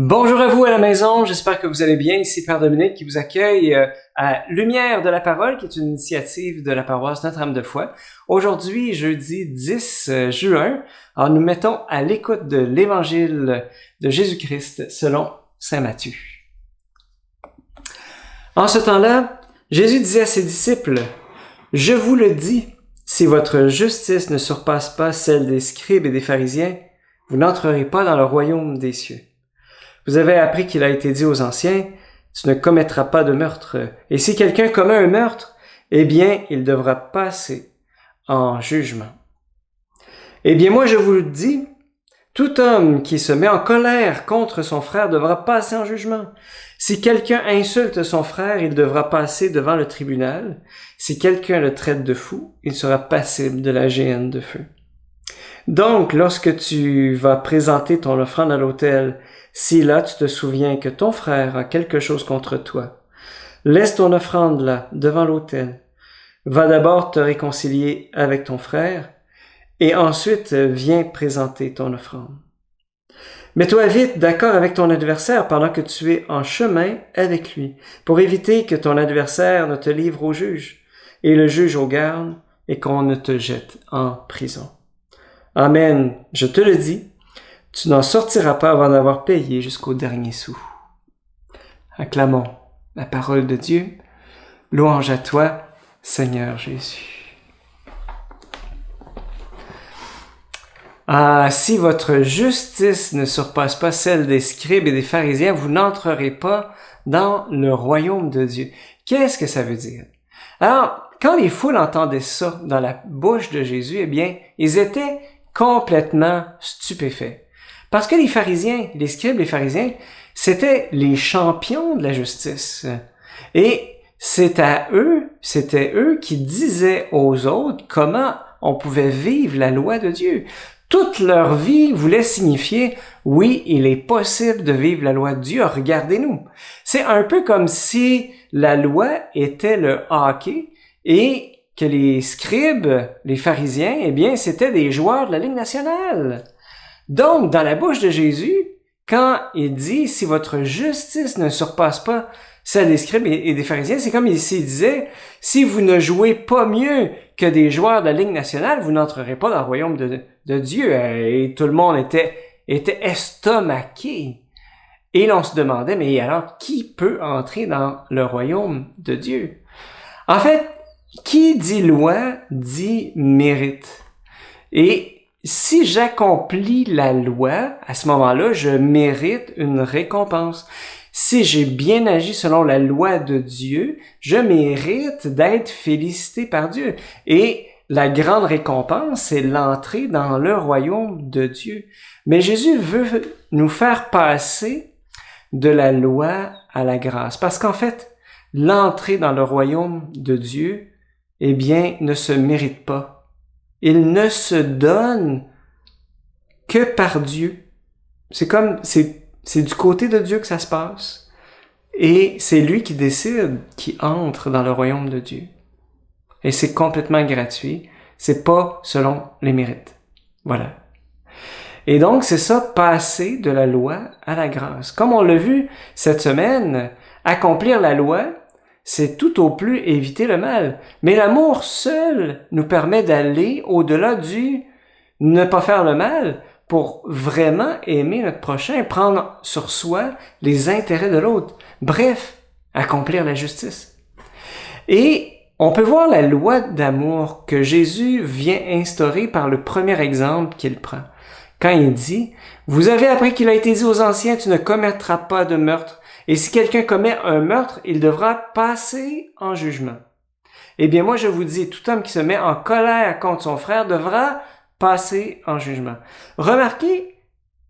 Bonjour à vous à la maison, j'espère que vous allez bien. Ici Père Dominique qui vous accueille à Lumière de la Parole, qui est une initiative de la paroisse Notre-Dame-de-Foix. Aujourd'hui, jeudi 10 juin, alors nous mettons à l'écoute de l'Évangile de Jésus-Christ selon Saint Matthieu. En ce temps-là, Jésus disait à ses disciples, « Je vous le dis, si votre justice ne surpasse pas celle des scribes et des pharisiens, vous n'entrerez pas dans le royaume des cieux. Vous avez appris qu'il a été dit aux anciens, « Tu ne commettras pas de meurtre. » Et si quelqu'un commet un meurtre, eh bien, il devra passer en jugement. Eh bien, moi, je vous le dis, tout homme qui se met en colère contre son frère devra passer en jugement. Si quelqu'un insulte son frère, il devra passer devant le tribunal. Si quelqu'un le traite de fou, il sera passible de la géhenne de feu. Donc, lorsque tu vas présenter ton offrande à l'autel, si là tu te souviens que ton frère a quelque chose contre toi, laisse ton offrande là, devant l'autel. Va d'abord te réconcilier avec ton frère, et ensuite viens présenter ton offrande. Mets-toi vite d'accord avec ton adversaire pendant que tu es en chemin avec lui, pour éviter que ton adversaire ne te livre au juge, et le juge au garde, et qu'on ne te jette en prison. Amen, je te le dis, tu n'en sortiras pas avant d'avoir payé jusqu'au dernier sou. Acclamons la parole de Dieu. Louange à toi, Seigneur Jésus. Ah, si votre justice ne surpasse pas celle des scribes et des pharisiens, vous n'entrerez pas dans le royaume de Dieu. Qu'est-ce que ça veut dire? Alors, quand les foules entendaient ça dans la bouche de Jésus, eh bien, ils étaient complètement stupéfaits. Parce que les pharisiens, les scribes, les pharisiens, c'était les champions de la justice. Et c'était eux qui disaient aux autres comment on pouvait vivre la loi de Dieu. Toute leur vie voulait signifier, oui, il est possible de vivre la loi de Dieu, regardez-nous. C'est un peu comme si la loi était le hockey et que les scribes, les pharisiens, eh bien, c'était des joueurs de la Ligue nationale. Donc, dans la bouche de Jésus, quand il dit « si votre justice ne surpasse pas celle des scribes et des pharisiens », c'est comme s'il disait « si vous ne jouez pas mieux que des joueurs de la Ligue nationale, vous n'entrerez pas dans le royaume de Dieu. » Et tout le monde était estomaqué. Et l'on se demandait « mais alors, qui peut entrer dans le royaume de Dieu? » En fait, qui dit loi dit mérite. Et si j'accomplis la loi, à ce moment-là, je mérite une récompense. Si j'ai bien agi selon la loi de Dieu, je mérite d'être félicité par Dieu. Et la grande récompense, c'est l'entrée dans le royaume de Dieu. Mais Jésus veut nous faire passer de la loi à la grâce. Parce qu'en fait, l'entrée dans le royaume de Dieu, eh bien, ne se mérite pas. Il ne se donne que par Dieu. C'est du côté de Dieu que ça se passe. Et c'est lui qui décide qui entre dans le royaume de Dieu. Et c'est complètement gratuit. C'est pas selon les mérites. Voilà. Et donc, c'est ça, passer de la loi à la grâce. Comme on l'a vu cette semaine, accomplir la loi, c'est tout au plus éviter le mal. Mais l'amour seul nous permet d'aller au-delà du ne pas faire le mal pour vraiment aimer notre prochain, prendre sur soi les intérêts de l'autre. Bref, accomplir la justice. Et on peut voir la loi d'amour que Jésus vient instaurer par le premier exemple qu'il prend. Quand il dit « Vous avez appris qu'il a été dit aux anciens, tu ne commettras pas de meurtre. Et si quelqu'un commet un meurtre, il devra passer en jugement. Eh bien, moi, je vous dis, tout homme qui se met en colère contre son frère devra passer en jugement. » Remarquez,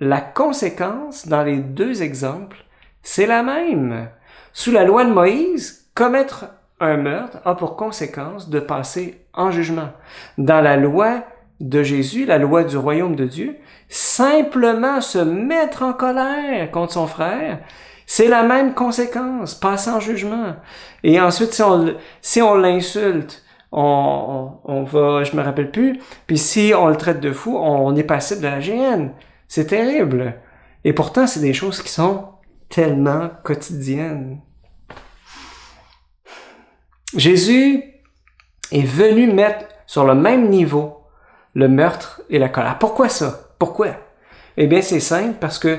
la conséquence dans les deux exemples, c'est la même. Sous la loi de Moïse, commettre un meurtre a pour conséquence de passer en jugement. Dans la loi de Jésus, la loi du royaume de Dieu, simplement se mettre en colère contre son frère, c'est la même conséquence, passer en jugement. Et ensuite, si on l'insulte, on va, je me rappelle plus, puis si on le traite de fou, on est passible de la géhenne. C'est terrible. Et pourtant, c'est des choses qui sont tellement quotidiennes. Jésus est venu mettre sur le même niveau le meurtre et la colère. Pourquoi ça? Pourquoi? Eh bien, c'est simple, parce que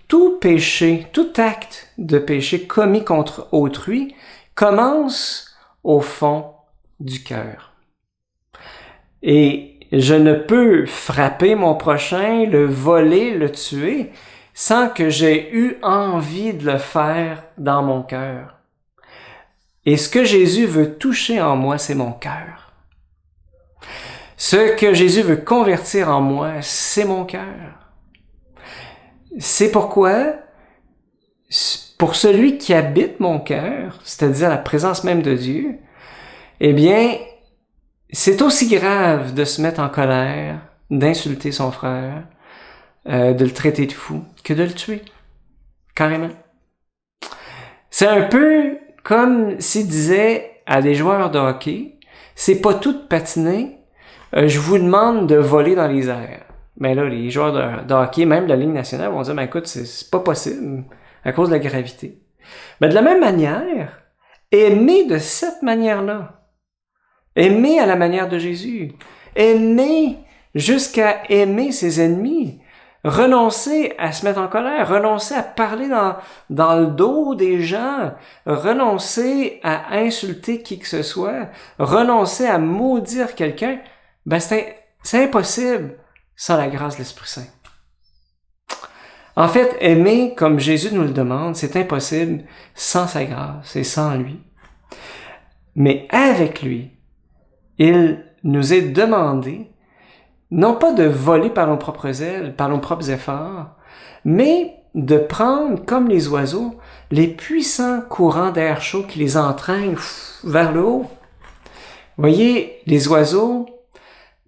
tout péché, tout acte de péché commis contre autrui commence au fond du cœur. Et je ne peux frapper mon prochain, le voler, le tuer, sans que j'ai eu envie de le faire dans mon cœur. Et ce que Jésus veut toucher en moi, c'est mon cœur. Ce que Jésus veut convertir en moi, c'est mon cœur. C'est pourquoi, pour celui qui habite mon cœur, c'est-à-dire la présence même de Dieu, eh bien, c'est aussi grave de se mettre en colère, d'insulter son frère, de le traiter de fou, que de le tuer. Carrément. C'est un peu comme s'il disait à des joueurs de hockey, c'est pas tout de patiner, je vous demande de voler dans les airs. Mais là, les joueurs de hockey, même de la Ligue nationale, vont dire, ben écoute, c'est pas possible à cause de la gravité. Mais de la même manière, aimer de cette manière-là, aimer à la manière de Jésus, aimer jusqu'à aimer ses ennemis, renoncer à se mettre en colère, renoncer à parler dans le dos des gens, renoncer à insulter qui que ce soit, renoncer à maudire quelqu'un, ben c'est impossible sans la grâce de l'Esprit Saint. En fait, aimer comme Jésus nous le demande, c'est impossible sans sa grâce et sans lui. Mais avec lui, il nous est demandé non pas de voler par nos propres ailes, par nos propres efforts, mais de prendre, comme les oiseaux, les puissants courants d'air chaud qui les entraînent vers le haut. Vous voyez, les oiseaux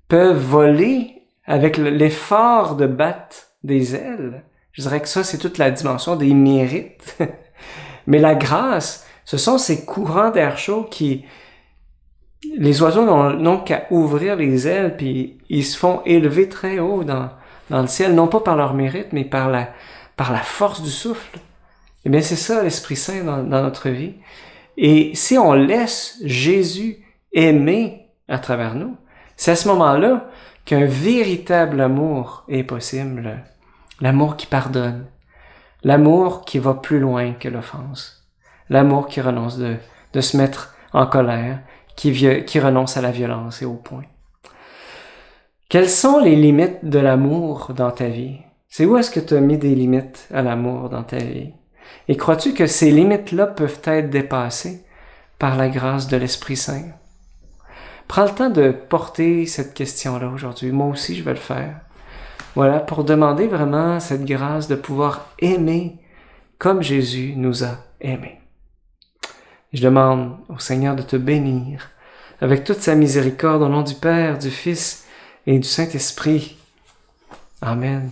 peuvent voler avec l'effort de battre des ailes. Je dirais que ça, c'est toute la dimension des mérites. Mais la grâce, ce sont ces courants d'air chaud qui... Les oiseaux n'ont qu'à ouvrir les ailes, puis ils se font élever très haut dans le ciel, non pas par leur mérite, mais par la force du souffle. Eh bien, c'est ça l'Esprit Saint dans notre vie. Et si on laisse Jésus aimer à travers nous, c'est à ce moment-là qu'un véritable amour est possible. L'amour qui pardonne. L'amour qui va plus loin que l'offense. L'amour qui renonce de se mettre en colère, qui renonce à la violence et au point. Quelles sont les limites de l'amour dans ta vie? C'est où est-ce que tu as mis des limites à l'amour dans ta vie? Et crois-tu que ces limites-là peuvent être dépassées par la grâce de l'Esprit Saint? Prends le temps de porter cette question-là aujourd'hui. Moi aussi, je vais le faire. Voilà, pour demander vraiment cette grâce de pouvoir aimer comme Jésus nous a aimés. Je demande au Seigneur de te bénir avec toute sa miséricorde au nom du Père, du Fils et du Saint-Esprit. Amen.